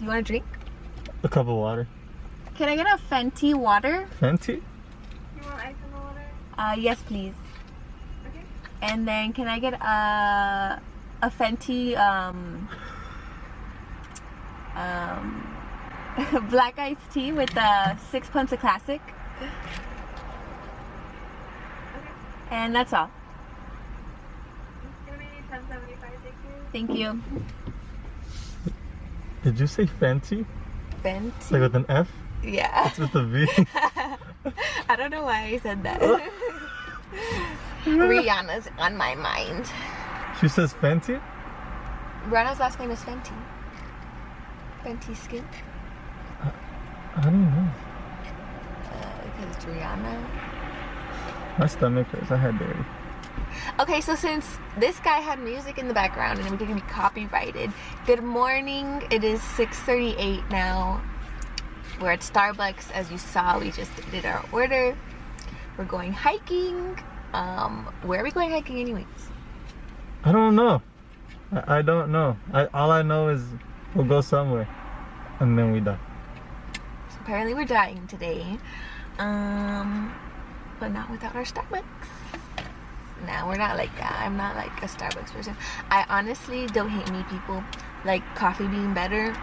You want a drink? A cup of water. Can I get a Fenty water? Fenty? You want ice in the water? Yes, please. Okay. And then can I get a Fenty black iced tea with 6 punts of classic? Okay. And that's all. It's gonna be $10.75, Thank you. Did you say Fenty? Fenty? Like with an F? Yeah. It's with a V. I don't know why I said that. Rihanna's on my mind. She says Fenty? Rihanna's last name is Fenty. Fenty Skin. I don't know. Because it's Rihanna. My stomach hurts. I had dairy. Okay, so since this guy had music in the background and we're gonna be copyrighted. Good morning. It is 6:38 now. We're at Starbucks. As you saw, we just did our order. We're going hiking. Where are we going hiking anyways? I don't know. I don't know. All I know is we'll go somewhere. And then we die. So apparently we're dying today. But not without our Starbucks. Nah, we're not like that. I'm not like a Starbucks person. I honestly don't hate me people like coffee being better.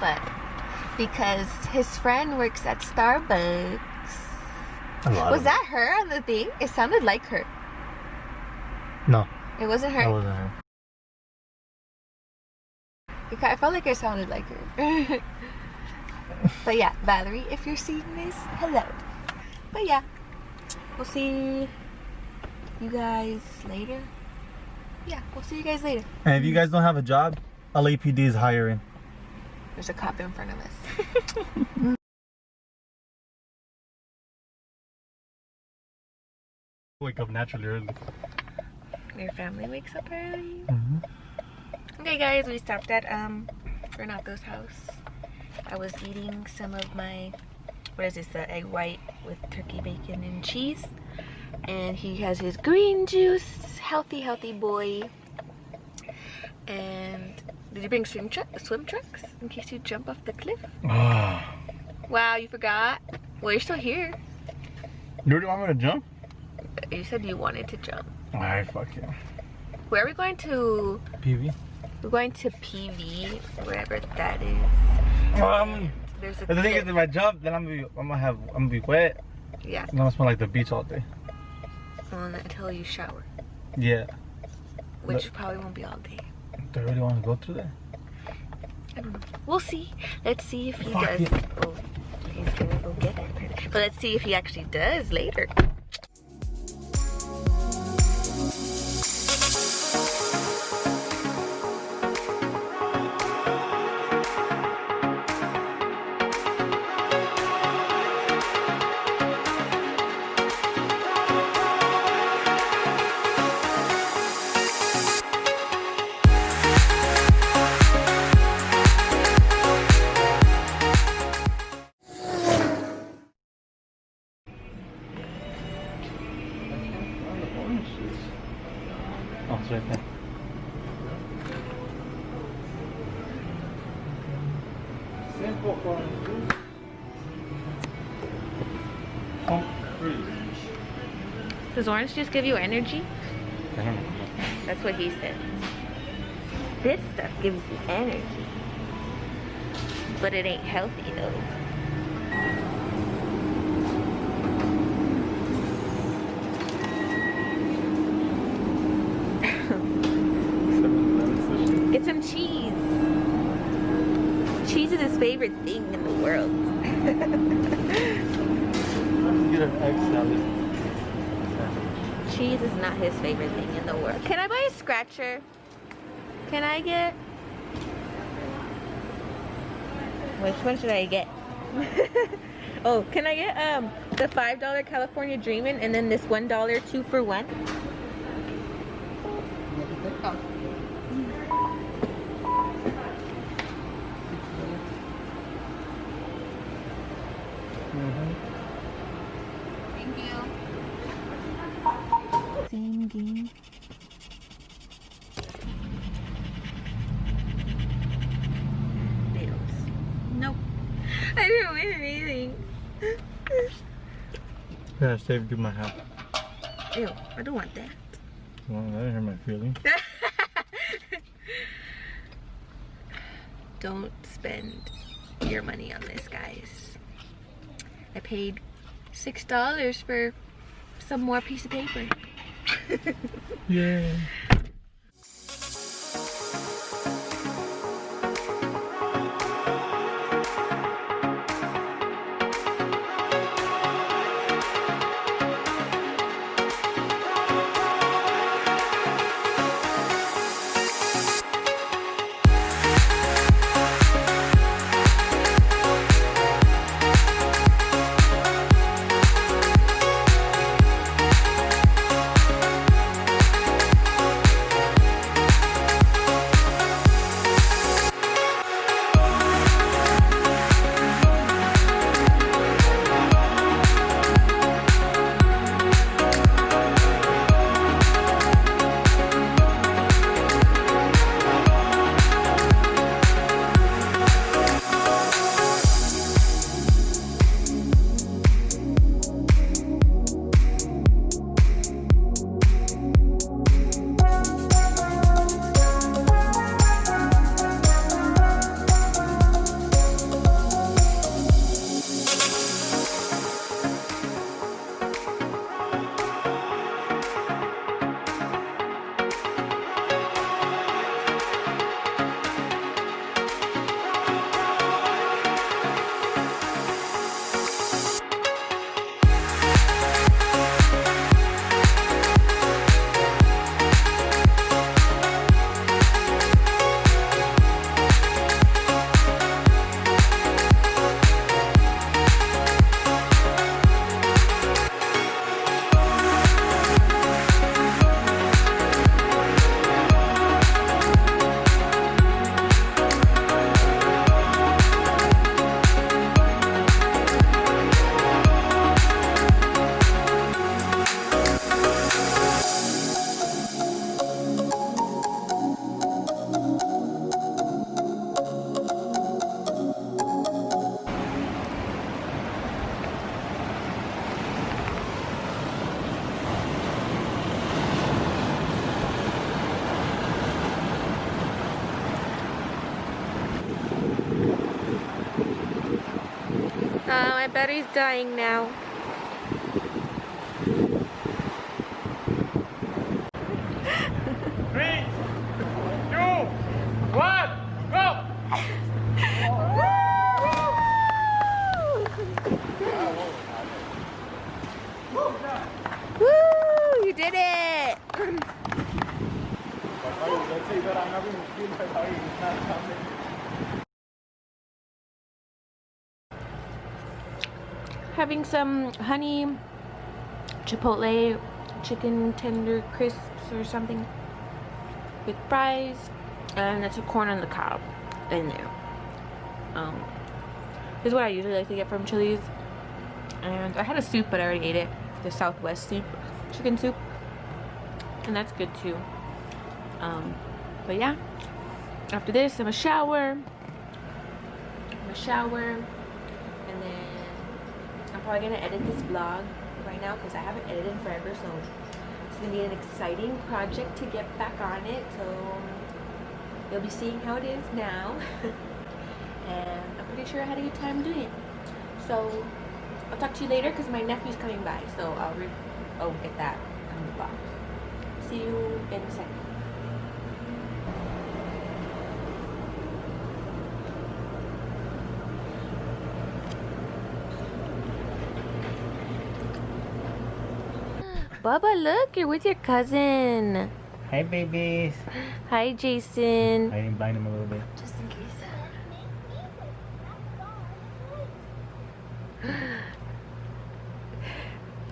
But because his friend works at Starbucks. Was that her on the thing? It sounded like her. No. It wasn't her. That wasn't her. I felt like it sounded like her. But yeah, Valerie, if you're seeing this, hello. But yeah, we'll see you guys later. Yeah, we'll see you guys later. And if you guys don't have a job, LAPD is hiring. There's a cop in front of us. Wake up naturally early. Your family wakes up early. Mm-hmm. Okay guys, we stopped at Renato's house. I was eating some of my, what is this, the egg white with turkey bacon and cheese. And he has his green juice. Healthy boy. And did you bring swim trunks in case you jump off the cliff? Wow, you forgot? Well, you're still here. You really want me to jump? You said you wanted to jump. Alright, fuck it. Where are we going to? PV? We're going to PV, wherever that is. There's a The thing is, if I jump, then I'm gonna be wet. Yeah. I'm gonna smell like the beach all day. Well, until you shower. Yeah. Which probably won't be all day. Do I really want to go through that? I don't know. We'll see. Let's see if he does. Yeah. Oh, he's gonna go get it. But let's see if he actually does later. Oh, it's right there. Does orange juice give you energy? That's what he said. This stuff gives you energy. But it ain't healthy though. Get some cheese. Cheese is his favorite thing in the world. Get an egg salad. Cheese is not his favorite thing in the world. Can I buy a scratcher? Can I get... Which one should I get? Oh, can I get the $5 California Dreamin' and then this $1 2-for-1? Oh. Thank you. Singing. win anything. Yeah, I saved you my hat. Ew, I don't want that. Well, that didn't hurt my feelings. Don't spend your money on this, guys. I paid $6 for some more piece of paper. Yeah. My battery's dying now. Three, two, one, go! Woo! You did it! Having some honey chipotle chicken tender crisps or something with fries, and that's a corn on the cob in there. This is what I usually like to get from Chili's. And I had a soup, but I already ate it. The Southwest soup, chicken soup, and that's good too. But yeah, after this, I'm gonna shower. And then I'm probably gonna edit this vlog right now because I haven't edited in forever, so it's gonna be an exciting project to get back on it. So you'll be seeing how it is now. And I'm pretty sure I had a good time doing it. So I'll talk to you later because my nephew's coming by, so I'll get that on the box. See you in a second. Bubba, look, you're with your cousin. Hey, babies. Hi, Jason. I didn't blind him a little bit. Just in case.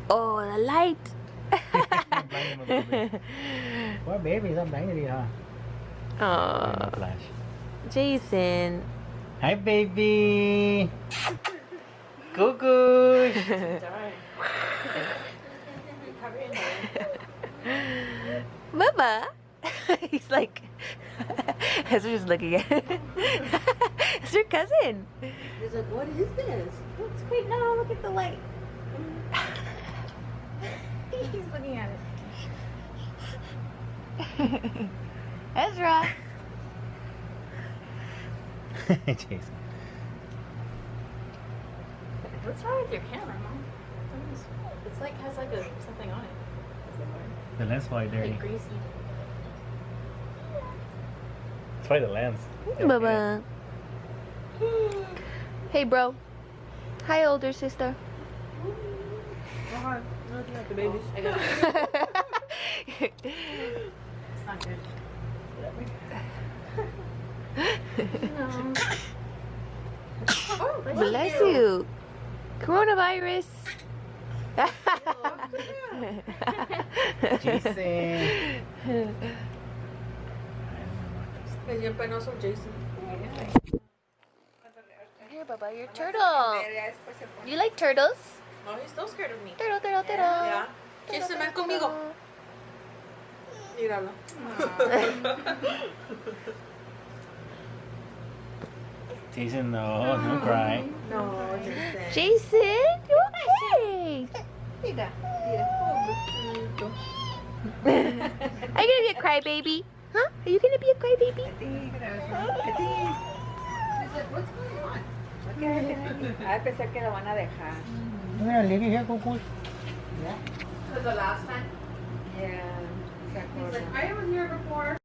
Oh, the light. Blind him a little bit. What babies? I'm blinded, huh? Oh, Flash. Jason. Hi, baby. Cuckoo. Bubba. He's like, Ezra's just looking at it. It's your cousin. He's like, what is this? It's great. No, look at the light. He's looking at it. Ezra. Jason. What's wrong with your camera, Mom? It's like has like something on it. The lens probably dirty. Like greasy. It's probably the lens. Baba. Hey, bro. Hi, older sister. Looking at the babies. I got it. It's not good. Bless you. Coronavirus. Jason. Es bien penoso, Jason. Here, Baba, your turtle. You like turtles? No, he's still scared of me. Turtle, turtle, turtle. Yeah. Jason, ven conmigo. Míralo. Jason, no, don't cry. No, Jason. Jason, you okay? Mira, Are you gonna be a crybaby? Huh? Are you gonna be a crybaby? Ah, pensé que lo van a dejar. The last time. Yeah. He's like, I was here before.